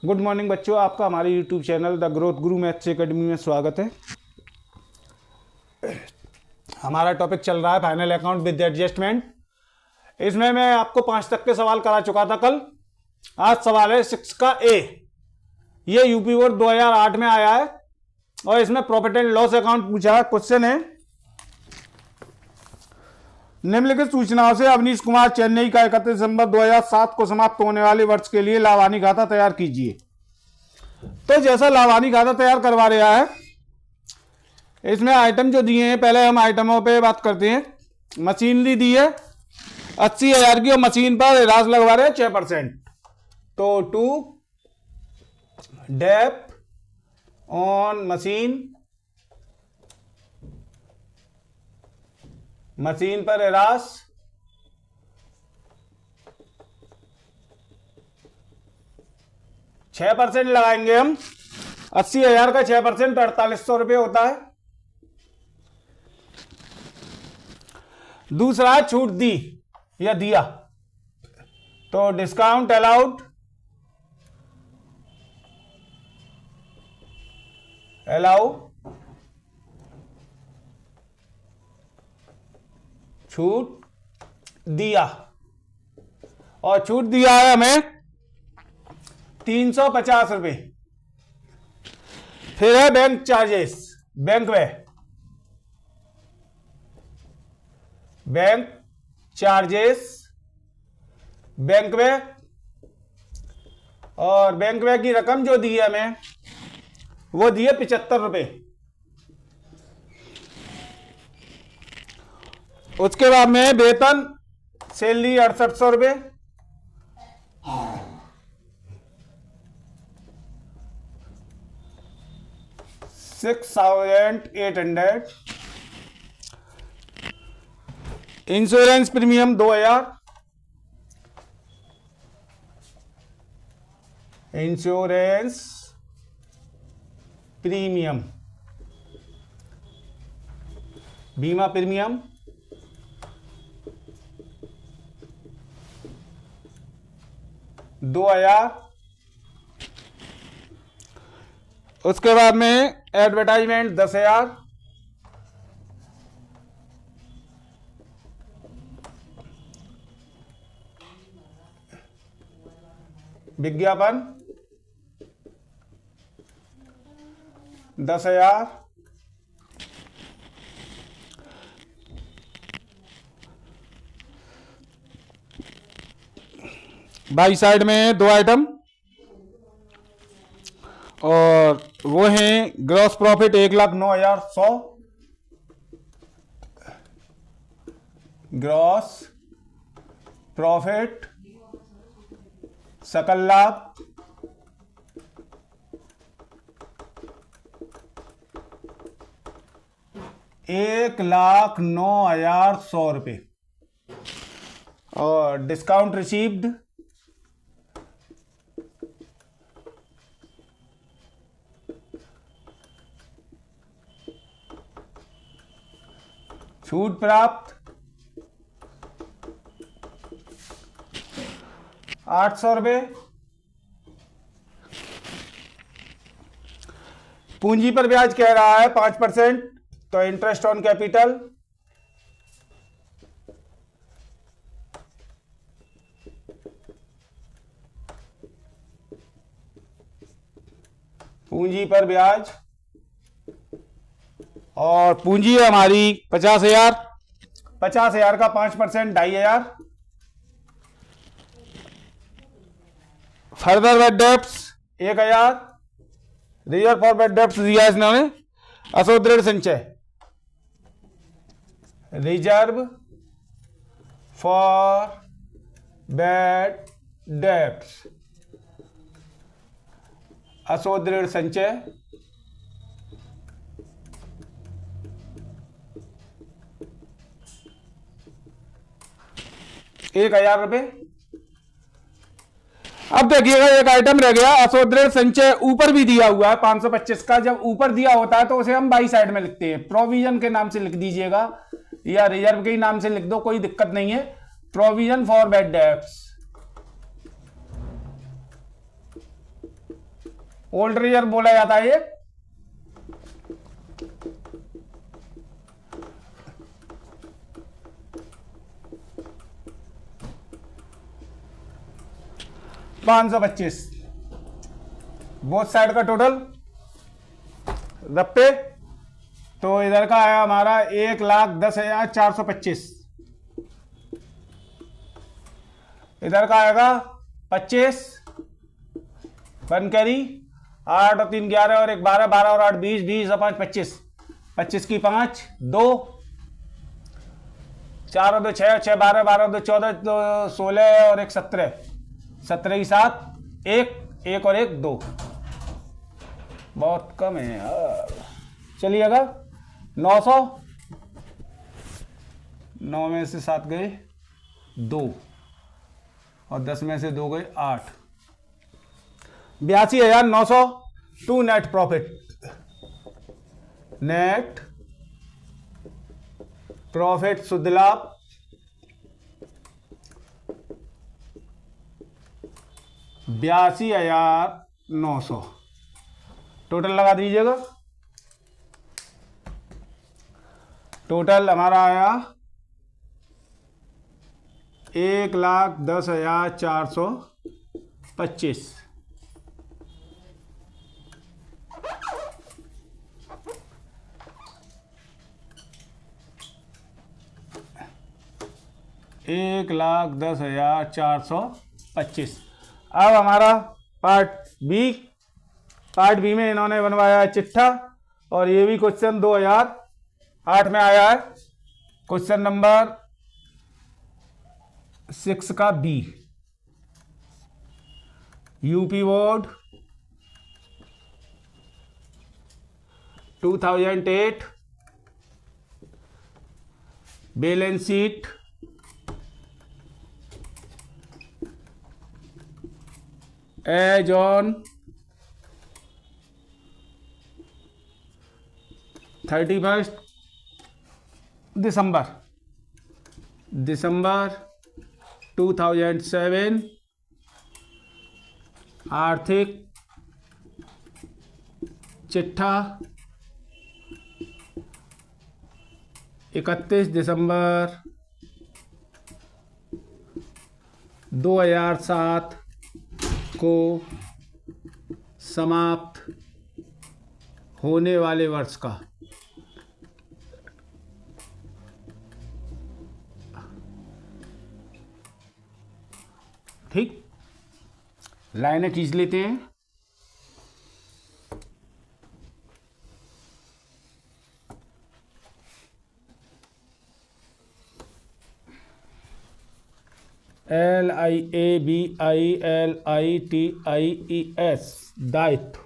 Good morning बच्चों, आपका हमारे YouTube channel the growth Guru maths academy में स्वागत है। हमारा टॉपिक चल रहा है फाइनल अकाउंट विद एडजस्टमेंट। इसमें मैं आपको 5 तक के सवाल करा चुका था कल। आज सवाल है 6 का ए। ये यूपी बोर्ड 2008 में आया है और इसमें प्रॉफिट एंड लॉस अकाउंट पूछा है। क्वेश्चन है, निम्नलिखित सूचनाओं से अवनीश कुमार चेन्नई का 31 दिसंबर 2007 को समाप्त होने वाले वर्ष के लिए लाभानी खाता तैयार कीजिए। तो जैसा लाभानी खाता तैयार करवा रहा है, इसमें आइटम जो दिए हैं, पहले हम आइटमों पे बात करते हैं। मशीनरी दी है 80,000 की और मशीन पर राज लगवा रहे हैं 6%। तो टू डेप ऑन मशीन पर एरास 6% लगाएंगे हम। 80,000 का 6% 4800 रुपये होता है। दूसरा छूट दी या दिया, तो डिस्काउंट अलाउड छूट दिया, और छूट दिया है हमें 350 रुपये। फिर है बैंक चार्जेस, बैंक वे, और बैंक वे की रकम जो दी है हमें, वो दी है 75 रुपये। उसके बाद में वेतन सैलरी 6800 रुपये। $6,800। Insurance premium 2000। इंश्योरेंस प्रीमियम, बीमा प्रीमियम 2000। उसके बाद में एडवर्टाइजमेंट 10,000। विज्ञापन 10,000। बाई साइड में 2 आइटम, और वो हैं ग्रॉस प्रॉफिट 1,09,100। ग्रॉस प्रॉफिट सकल लाभ 1,09,100 रुपये, और डिस्काउंट रिसीव्ड छूट प्राप्त 800 रुपये। पूंजी पर ब्याज कह रहा है 5%, तो इंटरेस्ट ऑन कैपिटल पूंजी पर ब्याज, और पूंजी है हमारी 50,000। 50,000 का 5% 2,500। Further bad debts 1,000। Reserve for bad debts दिया इसने। असुदृढ़ संचय, रिजर्व फॉर बेड डेप्स, असुदृढ़ संचय 1,000 रुपये। अब देखिएगा, एक आइटम रह गया, असुदृढ़ संचय ऊपर भी दिया हुआ है 525 का। जब ऊपर दिया होता है तो उसे हम बाई साइड में लिखते हैं। प्रोविजन के नाम से लिख दीजिएगा या रिजर्व के नाम से लिख दो, कोई दिक्कत नहीं है। Provision for bad debts old reserve बोला जाता है ये। $525 बोथ साइड का टोटल रप्पे। तो इधर का आया हमारा 1,10,425। इधर का आएगा 25 वन कैरी, 8 और 3 11 और 1 12, 12 और 8 20, 20 और 5 25, 25 की 5 2, 4 और 2 6, 6 12, 12 और 2 14, 2 16 और 1 17, 17 की 7 1, 1 और 1 2, बहुत कम है यार। चलिएगा 900, 9 में से 7 गए 2 और 10 में से 2 गए 8, 82,900 to net profit. Net profit शुद्ध लाभ 82,900 टोटल लगा दीजिएगा। टोटल हमारा आया 1,10,425। $1,10,425। अब हमारा पार्ट बी में इन्होंने बनवाया है चिट्ठा, और ये भी क्वेश्चन 2008 में आया है, क्वेश्चन नंबर 6 का B. UP board 2008 balance sheet as on 31 December 2007, आर्थिक चिट्ठा 31 दिसंबर 2007 को समाप्त होने वाले वर्ष का। ठीक, लाइनें खींच लेते हैं। LIABILITIES दायित्व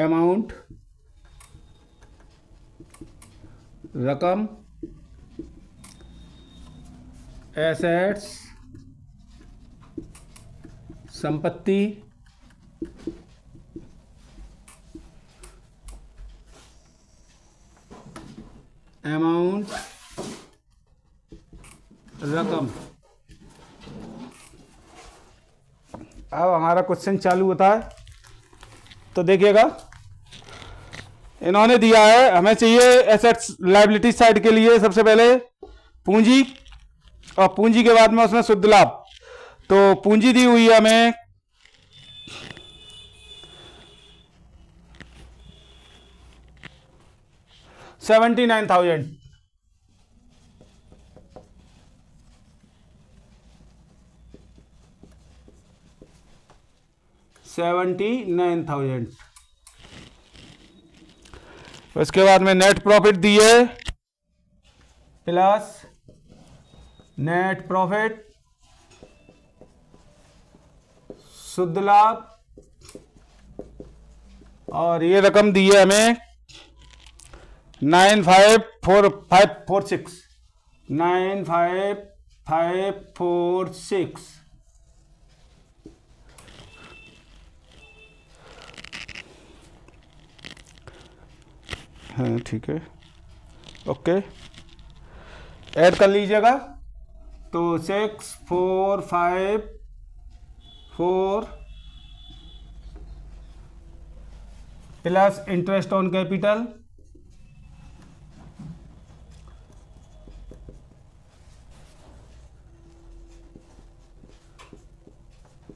अमाउंट रकम एसेट्स संपत्ति अमाउंट रकम। अब हमारा क्वेश्चन चालू होता है, तो देखिएगा इन्होंने दिया है, हमें चाहिए एसेट्स लायबिलिटी साइड के लिए सबसे पहले पूंजी, और पूंजी के बाद में उसमें शुद्ध लाभ। तो पूंजी दी हुई है हमें 79,000। $79,000। उसके बाद में नेट प्रॉफिट दी है प्लस नेट प्रॉफिट शुद्ध लाभ, और ये रकम दी है हमें 95546। 95546। हाँ ठीक है, ओके, ऐड कर लीजिएगा। तो 6454 प्लस इंटरेस्ट ऑन कैपिटल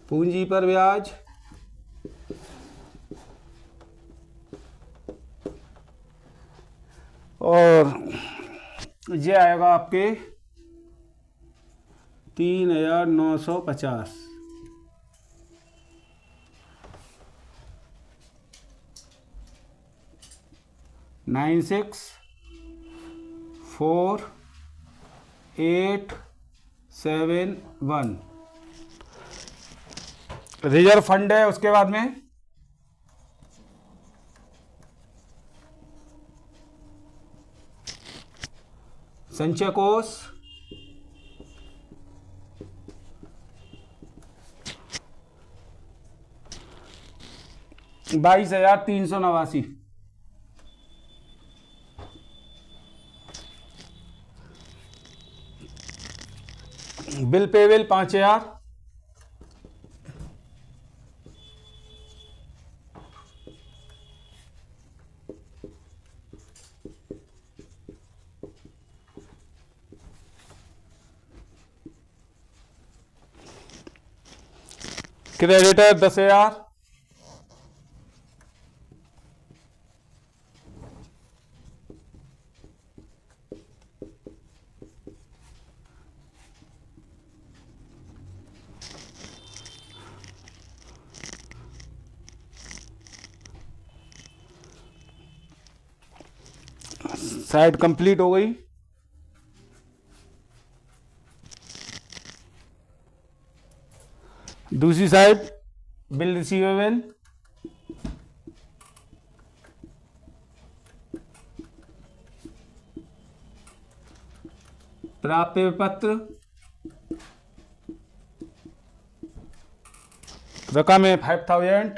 पूंजी पर ब्याज और ये आएगा आपके 3950। 964871 रिजर्व फंड है। उसके बाद में संचय कोष, $22,389। Bill payable 5,000। Creditor 10,000। Side complete हो गई। दूसरी साइड बिल रिसीवेबल, प्राप्य पत्र, रकम है 5,000।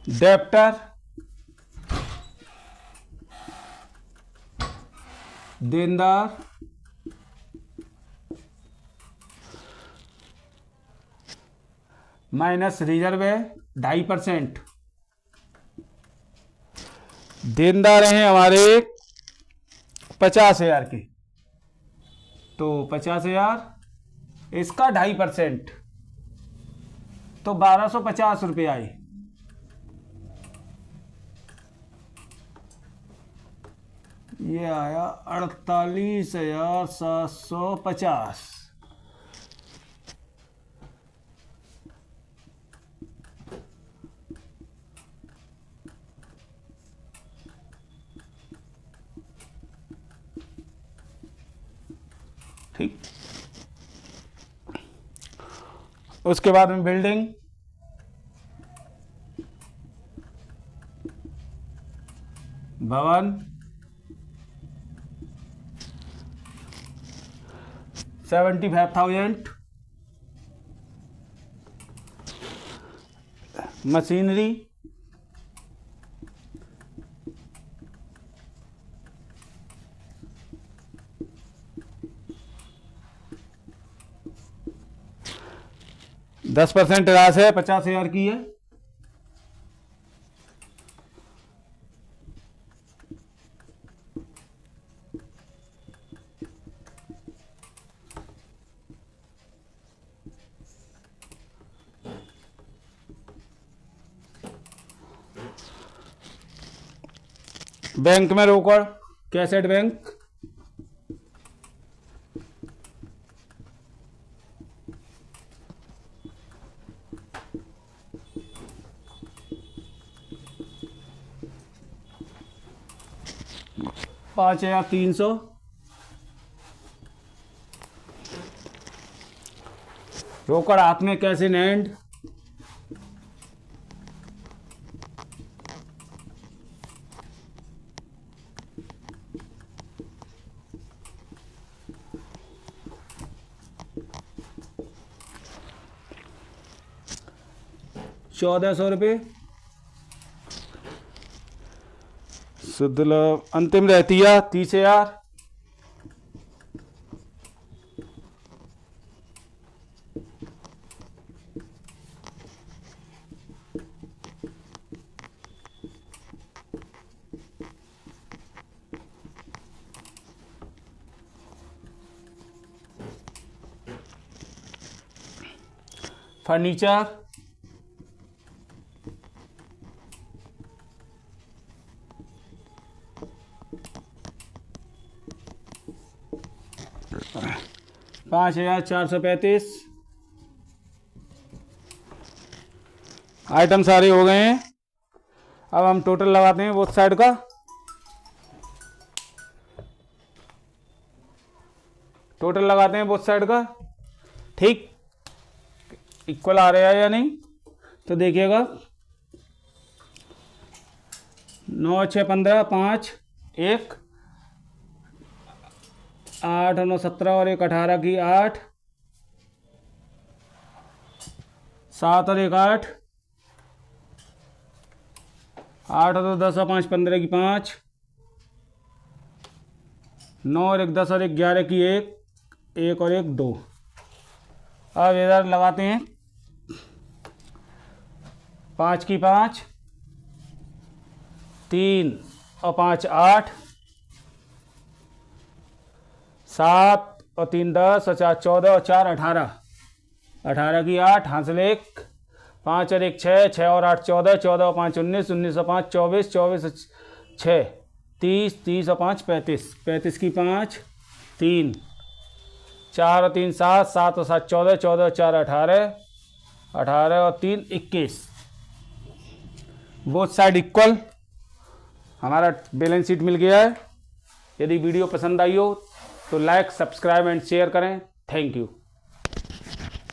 डेप्टर, देनदार, माइनस रिजर्व है 2.5%। देनदार हैं हमारे 50,000 के, तो 50,000 इसका 2.5%, तो 1,250 रुपये आए। ये आया 48,750। ठीक। उसके बाद में बिल्डिंग, भवन 75,000। मशीनरी 10% राशि है, 50,000 की है। बैंक में रोकड़, कैसेट बैंक, $5,300। रोकड़ हाथ में, कैश इन हैंड, ₹1,400। शुद्ध लाभ अंतिम रहती है 30,000। फर्नीचर 5,435। आइटम सारे हो गए हैं। अब हम टोटल लगाते हैं बोथ साइड का। टोटल लगाते हैं बोथ साइड का। ठीक इक्वल आ रहा है या नहीं, तो देखिएगा 9 6 15 5 1 8 9 17 और 1 18 की 8 7 और 1 8 8 और 2 10 और 5 15 की 5 9 और 1 10 और 1 11 की 1 1 और 1 2। अब इधर लगाते हैं 5 की 5 3 और 5 8 7 और 3 10 और 4 14 और 4 18 18 की 8 हासिल 1 5 और 1 6 6 और 8 14 14 और 5 19 19 और 5 24 24 और 6 30 30 और 5 35 35 की 5 3 4 और 3 7 7 और 7 14 14 और 4 18 18 और 3 21। बोथ साइड इक्वल हमारा बैलेंस शीट मिल गया है। यदि वीडियो पसंद आई हो तो लाइक सब्सक्राइब एंड शेयर करें। Thank you.